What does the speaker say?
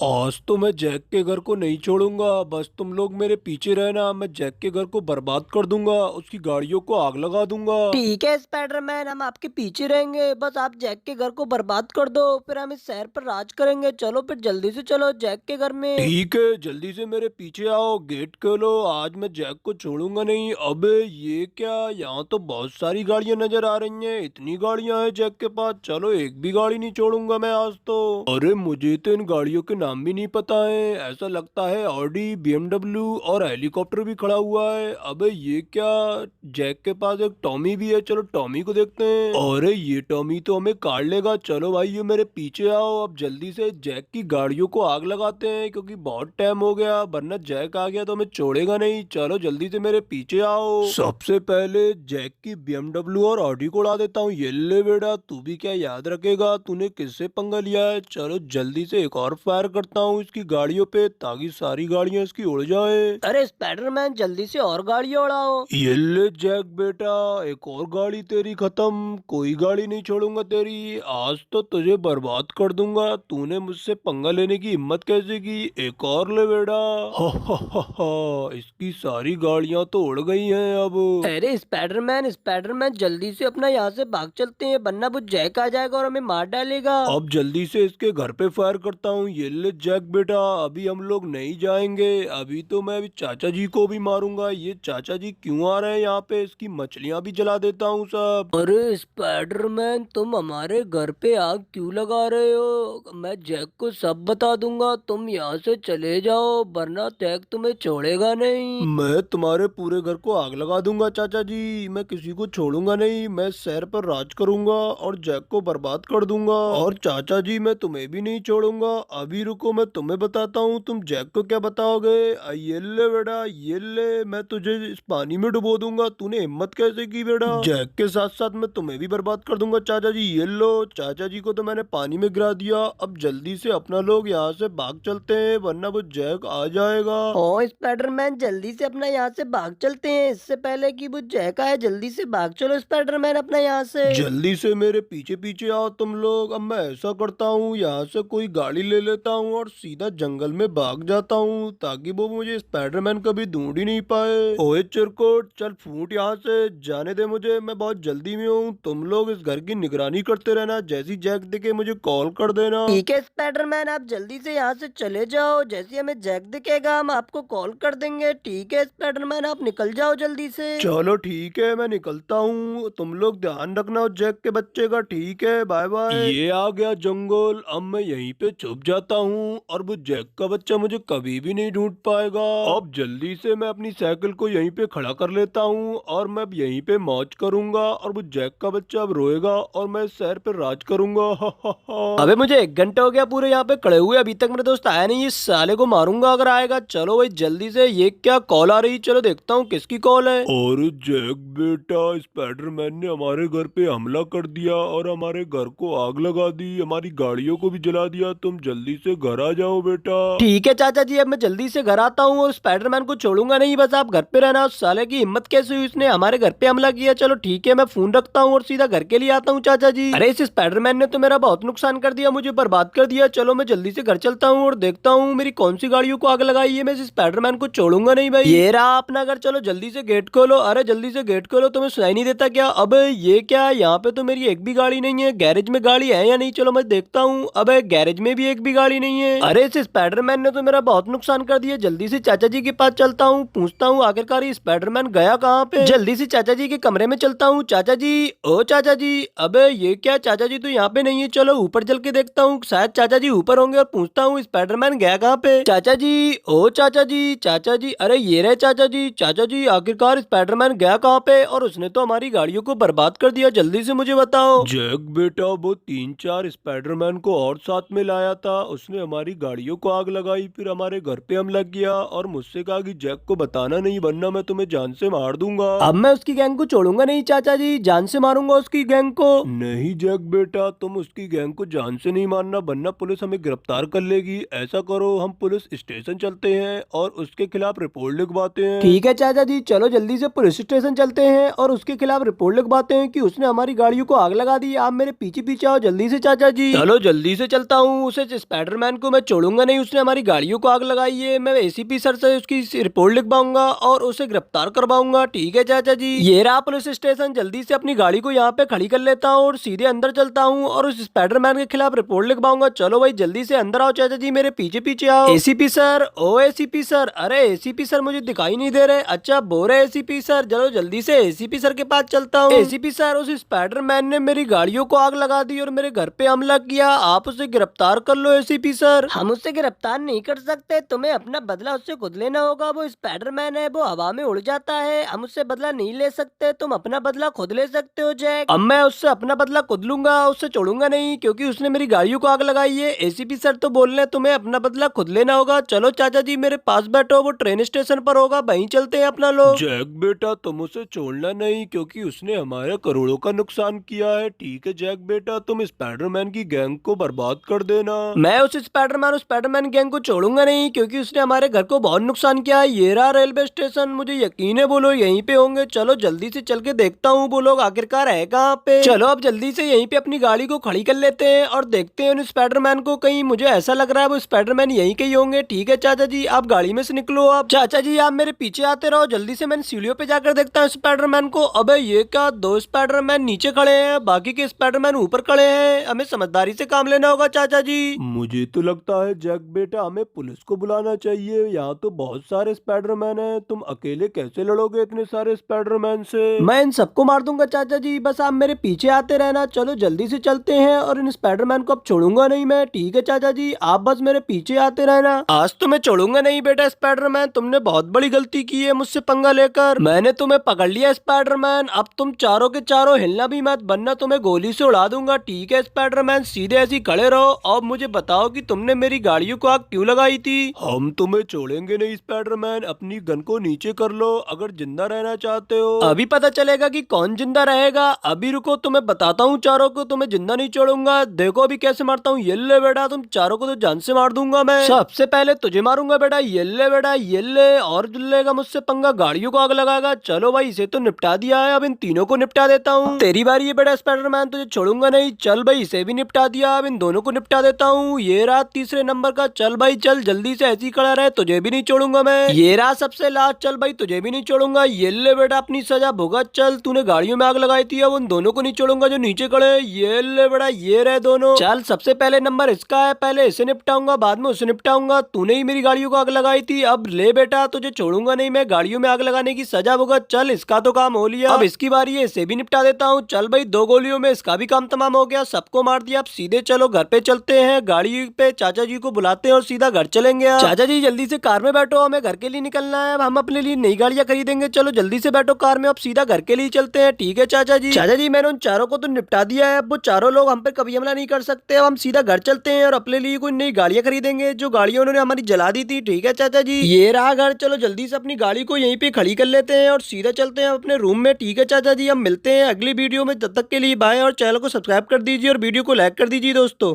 आज तो मैं जैक के घर को नहीं छोड़ूंगा। बस तुम लोग मेरे पीछे रहना, मैं जैक के घर को बर्बाद कर दूंगा, उसकी गाड़ियों को आग लगा दूंगा। ठीक है स्पाइडरमैन, हम आपके पीछे रहेंगे। बस आप जैक के घर को बर्बाद कर दो, फिर हम इस शहर पर राज करेंगे। चलो फिर जल्दी से चलो जैक के घर में। ठीक है, जल्दी से मेरे पीछे आओ, गेट खोलो। आज मैं जैक को छोड़ूंगा नहीं। अबे ये क्या, यहाँ तो बहुत सारी गाड़ियां नजर आ रही हैं। इतनी गाड़ियां हैं जैक के पास, चलो एक भी गाड़ी नहीं छोड़ूंगा मैं आज तो। अरे मुझे तो इन गाड़ियों के नाम भी नहीं पता है। ऐसा लगता है ऑडी, बीएमडब्ल्यू और हेलीकॉप्टर भी खड़ा हुआ है। अबे ये क्या, जैक के पास एक टॉमी भी है, चलो टॉमी को देखते हैं। अरे ये टॉमी तो हमें काट लेगा। चलो भाई ये मेरे पीछे आओ, अब जल्दी से जैक की गाड़ियों को आग लगाते हैं, क्योंकि बहुत टाइम हो गया, वरना जैक आ गया तो हमें छोड़ेगा नहीं। चलो जल्दी से मेरे पीछे आओ। सबसे पहले जैक की बीएमडब्ल्यू और ऑडी को उड़ा देता हूँ। ये ले बेटा, तू भी क्या याद रखेगा तूने किससे पंगा लिया है। चलो जल्दी से एक और फायर करता हूँ इसकी गाड़ियों पे, ताकि सारी गाड़ियां इसकी उड़ जाए। अरे स्पाइडरमैन जल्दी से और गाड़ियां उड़ाओ। ये ले जैक बेटा, एक और गाड़ी तेरी खत्म। कोई गाड़ी नहीं छोड़ूंगा तेरी, आज तो तुझे बर्बाद कर दूंगा। तूने मुझसे पंगा लेने की हिम्मत कैसे की। एक और ले बेटा। इसकी सारी गाड़ियां तो उड़ गई हैं अब। अरे स्पाइडरमैन स्पाइडरमैन जल्दी से अपना यहाँ से भाग चलते हैं, वरना वो जैक आ जाएगा और हमें मार डालेगा। अब जल्दी से इसके घर पे फायर करता हूँ। ये ले जैक बेटा, अभी हम लोग नहीं जाएंगे। अभी तो मैं अभी चाचा जी को भी मारूंगा। ये चाचा जी क्यों आ रहे हैं यहाँ पे, इसकी मछलियां भी जला देता हूँ सब। अरे स्पाइडरमैन तुम हमारे घर पे आग क्यों लगा रहे हो। मैं जैक को सब बता दूंगा, तुम यहाँ से चले जाओ, वरना जैक तुम्हें छोड़ेगा नहीं। मैं तुम्हारे पूरे घर को आग लगा दूंगा चाचा जी, मैं किसी को छोड़ूंगा नहीं। मैं शहर पर राज करूंगा और जैक को बर्बाद कर दूंगा। और चाचा जी मैं तुम्हें भी नहीं छोड़ूंगा। अभी रुको, मैं तुम्हें बताता हूँ तुम जैक को क्या बताओगे। ये ले बेटा, ये ले, मैं तुझे इस पानी में डुबो दूंगा। तूने हिम्मत कैसे की बेटा। जैक के साथ साथ मैं तुम्हें भी बर्बाद कर दूंगा चाचा जी। ये लो, चाचा जी को तो मैंने पानी में गिरा दिया। अब जल्दी से अपना लोग यहाँ से भाग चलते हैं, वरना वो जैक आ जाएगा। ओ स्पाइडरमैन जल्दी से अपना यहाँ से भाग चलते हैं, इससे पहले कि वो जैक आए। जल्दी से भाग चलो स्पाइडरमैन अपना यहाँ से। जल्दी से मेरे पीछे पीछे आओ तुम लोग। अब मैं ऐसा करता हूँ, यहाँ से कोई गाड़ी ले लेता हूँ और सीधा जंगल में भाग जाता हूँ, ताकि वो मुझे स्पाइडरमैन कभी ढूंढ ही नहीं पाए। ओए चिरकुट, चल फूट यहाँ से, जाने दे मुझे, मैं बहुत जल्दी में हूँ। तुम लोग इस घर की निगरानी करते रहना, जैसी जैक दिखे मुझे कॉल कर देना। ठीक है स्पाइडरमैन, आप जल्दी से यहाँ से चले जाओ। जैसे हमें जैक दिखेगा हम आपको कॉल कर देंगे। ठीक है स्पाइडरमैन, आप निकल जाओ जल्दी से। चलो ठीक है, मैं निकलता हूँ। तुम लोग ध्यान रखना उस जैक के बच्चे का। ठीक है, बाय बाय। ये आ गया जंगल, अब मैं यहीं पे छुप जाता हूँ और वो जैक का बच्चा मुझे कभी भी नहीं ढूंढ पाएगा। अब जल्दी से मैं अपनी साइकिल को यहीं पे खड़ा कर लेता हूँ और मैं अब यहीं पे मौज करूंगा। और वो जैक का बच्चा अब रोएगा और मैं इस शहर पे राज करूंगा। अबे मुझे 1 घंटा हो गया पूरे यहाँ पे खड़े हुए, अभी तक मेरा दोस्त आया नहीं। इस साले को मारूंगा अगर आएगा। चलो भाई जल्दी से, ये क्या कॉल आ रही, चलो देखता हूँ किसकी कॉल है। और जैक बेटा, स्पाइडरमैन ने हमारे घर पे हमला कर दिया और हमारे घर को आग लगा दी, हमारी गाड़ियों को भी जला दिया। तुम जल्दी से घर आ जाओ बेटा। ठीक है चाचा जी, अब मैं जल्दी से घर आता हूँ और स्पाइडरमैन को छोड़ूंगा नहीं। बस आप घर पे रहना। उस साले की हिम्मत कैसे हुई, उसने हमारे घर पे हमला किया। चलो ठीक है, मैं फोन रखता हूँ और सीधा घर के लिए आता हूँ चाचा जी। अरे इस स्पाइडरमैन ने तो मेरा बहुत नुकसान कर दिया, मुझे बर्बाद कर दिया। चलो मैं जल्दी से घर चलता हूँ और देखता हूँ मेरी कौन सी गाड़ियों को आग लगाई है। मैं इस स्पाइडरमैन को छोड़ूंगा नहीं भाई। ये रहा अपना घर, चलो जल्दी से गेट खोलो। अरे जल्दी से गेट खोलो, तुम्हें सुनाई नहीं देता क्या। अब ये क्या, यहाँ पे तो मेरी एक भी गाड़ी नहीं है। गैरेज में गाड़ी है या नहीं, चलो मैं देखता हूँ। अब गैरेज में भी एक भी गाड़ी नहीं है। अरे इस स्पाइडरमैन ने तो मेरा बहुत नुकसान कर दिया। जल्दी से चाचा जी के पास चलता हूँ, पूछता हूँ आखिरकार ये स्पाइडरमैन गया कहाँ पे। जल्दी से चाचा जी के कमरे में चलता हूँ। चाचा जी, ओ चाचा जी। अबे ये क्या, चाचा जी तो यहाँ पे नहीं है। चलो ऊपर चल के देखता हूँ, शायद चाचा जी ऊपर होंगे, और पूछता हूँ स्पाइडरमैन गया कहाँ पे। चाचा जी, ओ चाचा जी, चाचा जी। अरे ये रहे चाचा जी। चाचा जी आखिरकार स्पाइडरमैन गया कहाँ पे, और उसने तो हमारी गाड़ियों को बर्बाद कर दिया। जल्दी से मुझे बताओ। जैक बेटा, वो 3-4 स्पाइडरमैन को और साथ में लाया था, उसने हमारी गाड़ियों को आग लगाई, फिर हमारे घर पे हमला किया और मुझसे कहा कि जैक को बताना नहीं, वरना मैं तुम्हें जान से मार दूंगा। अब मैं उसकी गैंग को छोड़ूंगा नहीं चाचा जी, जान से मारूंगा उसकी गैंग को। नहीं जैक बेटा, तुम उसकी गैंग को जान से नहीं मारना, वरना पुलिस हमें गिरफ्तार कर लेगी। ऐसा करो, हम पुलिस स्टेशन चलते हैं और उसके खिलाफ रिपोर्ट लिखवाते हैं। ठीक है चाचा जी, चलो जल्दी से पुलिस स्टेशन चलते हैं और उसके खिलाफ रिपोर्ट लिखवाते हैं कि उसने हमारी गाड़ियों को आग लगा दी। आप मेरे पीछे पीछे आओ जल्दी से चाचा जी। चलो जल्दी से चलता हूँ, उसे स्पाइडरमैन स्पाइडरमैन को मैं छोड़ूंगा नहीं, उसने हमारी गाड़ियों को आग लगाई है। मैं एसीपी सर से उसकी रिपोर्ट लिखवाऊंगा और उसे गिरफ्तार करवाऊंगा। ठीक है चाचा जी, ये रहा पुलिस स्टेशन। जल्दी से अपनी गाड़ी को यहाँ पे खड़ी कर लेता हूँ और सीधे अंदर चलता हूँ और उस स्पाइडरमैन के खिलाफ रिपोर्ट लिखवाऊंगा। चलो भाई जल्दी से अंदर आओ चाचा जी, मेरे पीछे पीछे आओ। एसीपी सर, ओ एसीपी सर, अरे एसीपी सर मुझे दिखाई नहीं दे रहे। अच्छा बोल रहे एसीपी सर, चलो जल्दी से एसीपी सर के पास चलता हूँ। एसीपी सर, उस स्पाइडरमैन ने मेरी गाड़ियों को आग लगा दी और मेरे घर पे हमला किया, आप उसे गिरफ्तार कर लो एसीपी सर। हम उससे गिरफ्तार नहीं कर सकते, तुम्हें अपना बदला उससे खुद लेना होगा। वो स्पाइडरमैन है, वो हवा में उड़ जाता है, हम उससे बदला नहीं ले सकते। तुम अपना बदला खुद ले सकते हो जैक। अब मैं उससे अपना बदला खुद लूंगा, उससे छोड़ूंगा नहीं क्योंकि उसने मेरी गाड़ियों को आग लगाई है। एसीपी सर तो बोल रहे तुम्हें अपना बदला खुद लेना होगा। चलो चाचा जी मेरे पास बैठो, वो ट्रेन स्टेशन पर होगा, वहीं चलते हैं अपना लोग। जैक बेटा तुम उसे छोड़ना नहीं क्योंकि उसने हमारे करोड़ों का नुकसान किया है। ठीक है जैक बेटा, तुम स्पाइडरमैन की गैंग को बर्बाद कर देना। मैं उस स्पाइडरमैन गैंग को छोड़ूंगा नहीं क्योंकि उसने हमारे घर को बहुत नुकसान किया है। ये रहा रेलवे स्टेशन, मुझे यकीन है वो लोग यहीं पे होंगे। चलो जल्दी से चल के देखता हूँ वो लोग आखिरकार है कहाँ पे। चलो अब जल्दी से यहीं पे अपनी गाड़ी को खड़ी कर लेते हैं और देखते हैं उन स्पाइडरमैन को। कहीं मुझे ऐसा लग रहा है वो स्पाइडरमैन यहीं के ही होंगे। ठीक है चाचा जी, आप गाड़ी में से निकलो। आप चाचा जी आप मेरे पीछे आते रहो, जल्दी से मैंने सीढ़ियों पे जाकर देखता हूँ स्पाइडरमैन को। अबे ये क्या, दो स्पाइडरमैन नीचे खड़े हैं, बाकी के स्पाइडरमैन ऊपर खड़े हैं। हमें समझदारी से काम लेना होगा चाचा जी। मुझे तो लगता है जैक बेटा हमें पुलिस को बुलाना चाहिए। यहाँ तो बहुत सारे स्पाइडरमैन हैं, तुम अकेले कैसे लड़ोगे इतने सारे स्पाइडरमैन से? मैं इन सबको मार दूंगा चाचा जी, बस आप मेरे पीछे आते रहना। चलो जल्दी से चलते हैं और इन स्पाइडरमैन को अब छोड़ूंगा नहीं मैं। ठीक है चाचा जी, आप बस मेरे पीछे आते रहना। आज तो मैं छोड़ूंगा नहीं बेटा स्पाइडरमैन, तुमने बहुत बड़ी गलती की है मुझसे पंगा लेकर। मैंने तुम्हें पकड़ लिया स्पाइडरमैन, अब तुम चारों के चारों हिलना भी मत, वरना तुम्हें गोली से उड़ा दूंगा। ठीक है स्पाइडरमैन, सीधे ऐसे ही खड़े रहो और मुझे बताओ कि तुमने मेरी गाड़ियों को आग क्यों लगाई थी? हम तुम्हें छोड़ेंगे नहीं स्पाइडरमैन, अपनी गन को नीचे कर लो अगर जिंदा रहना चाहते हो। अभी पता चलेगा कि कौन जिंदा रहेगा। अभी रुको, तुम्हें बताता हूँ चारों को, तुम्हें जिंदा नहीं छोड़ूंगा। देखो अभी कैसे मारता हूँ, ये ले बेटा, तुम चारों को तो जान से मार दूंगा मैं। सबसे पहले तुझे मारूंगा बेटा, ये ले बेटा, ये ले। और लेगा मुझसे पंगा, गाड़ियों को आग लगाएगा। चलो भाई इसे तो निपटा दिया है, अब इन तीनों को निपटा देता हूँ। तेरी बारी है बेटा स्पाइडरमैन, तुझे छोड़ूंगा नहीं। चल भाई इसे भी निपटा दिया, अब इन दोनों को निपटा देता हूँ। ये रहा तीसरे नंबर का, चल भाई चल जल्दी से, ऐसी खड़ा रहे, तुझे भी नहीं छोड़ूंगा मैं। ये रहा सबसे लास्ट, चल भाई तुझे भी नहीं छोड़ूंगा। ये ले बेटा अपनी सजा भुगत, चल तूने गाड़ियों में आग लगाई थी, अब उन दोनों को नहीं छोड़ूंगा जो नीचे खड़े। ये ले बेटा, ये रहे दोनों। चल सबसे पहले नंबर इसका है, पहले इसे निपटाऊंगा बाद में उसे निपटाऊंगा। तूने ही मेरी गाड़ियों को आग लगाई थी, अब ले बेटा तुझे छोड़ूंगा नहीं मैं, गाड़ियों में आग लगाने की सजा भुगत। चल इसका तो काम हो लिया, अब इसकी बारी है, इसे भी निपटा देता हूँ। चल भाई दो गोलियों में इसका भी काम तमाम हो गया, सबको मार दिया। अब सीधे चलो घर पे चलते हैं, गाड़ी पे चाचा जी को बुलाते हैं और सीधा घर चलेंगे। चाचा जी जल्दी से कार में बैठो, हमें घर के लिए निकलना है, अब हम अपने लिए नई गाड़ियां खरीदेंगे। चलो जल्दी से बैठो कार में, अब सीधा घर के लिए चलते हैं। ठीक है चाचा जी। चाचा जी मैंने उन चारों को तो निपटा दिया है, अब वो चारों लोग हम पे कभी हमला नहीं कर सकते। अब हम सीधा घर चलते हैं और अपने लिए कोई नई गाड़ियां खरीदेंगे, जो गाड़ियां उन्होंने हमारी जला दी थी। ठीक है चाचा जी, ये रहा घर। चलो जल्दी से अपनी गाड़ी को यहीं पे खड़ी कर लेते हैं और सीधा चलते हैं अपने रूम में। ठीक है चाचा जी, हम मिलते हैं अगली वीडियो में, तब तक के लिए बाय, और चैनल को सब्सक्राइब कर दीजिए और वीडियो को लाइक कर दीजिए दोस्तों।